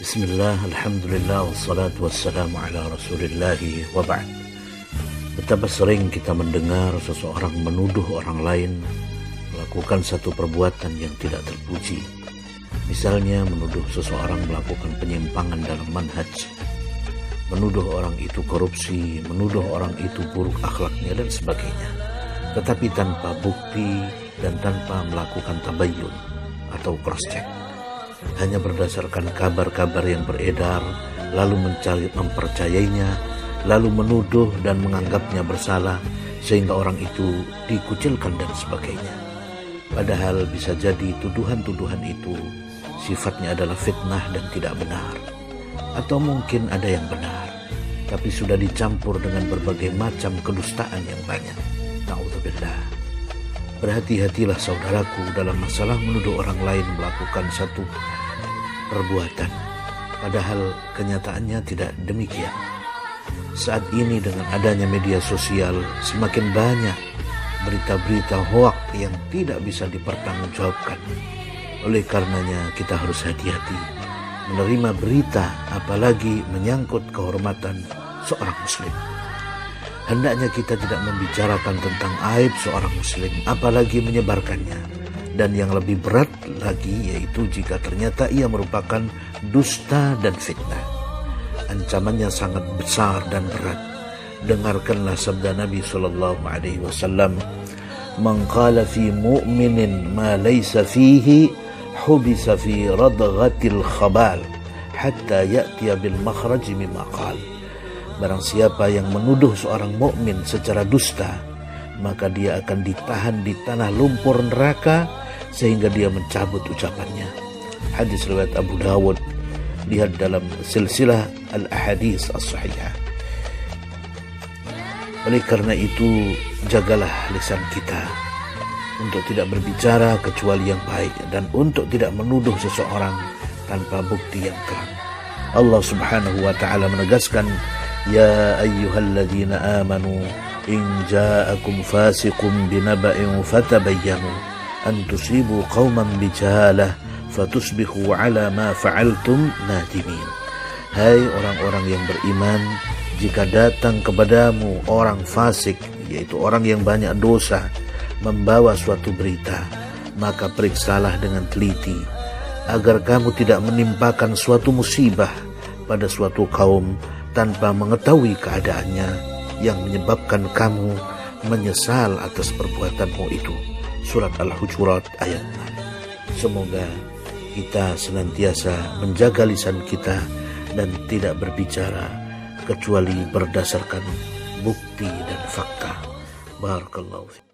Bismillah, alhamdulillah, wassalatu wassalamu ala rasulillahi wa ba'd. Betapa sering kita mendengar seseorang menuduh orang lain melakukan satu perbuatan yang tidak terpuji. Misalnya menuduh seseorang melakukan penyimpangan dalam manhaj, menuduh orang itu korupsi, menuduh orang itu buruk akhlaknya dan sebagainya. Tetapi tanpa bukti dan tanpa melakukan tabayyun atau cross check. Hanya berdasarkan kabar-kabar yang beredar, lalu mempercayainya, lalu menuduh dan menganggapnya bersalah, sehingga orang itu dikucilkan dan sebagainya. Padahal bisa jadi tuduhan-tuduhan itu sifatnya adalah fitnah dan tidak benar. Atau mungkin ada yang benar, tapi sudah dicampur dengan berbagai macam kedustaan yang banyak. Na'udzubillah. Berhati-hatilah saudaraku dalam masalah menuduh orang lain melakukan satu perbuatan, padahal kenyataannya tidak demikian. Saat ini dengan adanya media sosial, semakin banyak berita-berita hoak yang tidak bisa dipertanggungjawabkan. Oleh karenanya kita harus hati-hati menerima berita, apalagi menyangkut kehormatan seorang muslim. Hendaknya kita tidak membicarakan tentang aib seorang muslim, apalagi menyebarkannya. Dan yang lebih berat lagi yaitu jika ternyata ia merupakan dusta dan fitnah. Ancamannya sangat besar dan berat. Dengarkanlah sabda Nabi SAW, "Man qala fi mu'minin ma laysa fihi hubisa fi radghatil khabal hatta ya'tiya bil makhraj mimma qala." Barang siapa yang menuduh seorang mukmin secara dusta, maka dia akan ditahan di tanah lumpur neraka sehingga dia mencabut ucapannya. Hadis riwayat Abu Dawud, lihat dalam silsilah al-ahadits as-sahihah. Oleh karena itu, jagalah lisan kita untuk tidak berbicara kecuali yang baik dan untuk tidak menuduh seseorang tanpa bukti yang terang. Allah Subhanahu wa taala menegaskan, "Ya ayyuhalladzina amanu in ja'akum fasiqun binaba'in fatabayyanu an tusibu qauman bijahalah fatusbihu ala ma fa'altum nadimin." Hai orang-orang yang beriman, jika datang kepadamu orang fasik, yaitu orang yang banyak dosa, membawa suatu berita, maka periksalah dengan teliti agar kamu tidak menimpakan suatu musibah pada suatu kaum tanpa mengetahui keadaannya yang menyebabkan kamu menyesal atas perbuatanmu itu. Surat Al-Hujurat ayat 6. Semoga kita senantiasa menjaga lisan kita dan tidak berbicara kecuali berdasarkan bukti dan fakta. Barakallahu fiik.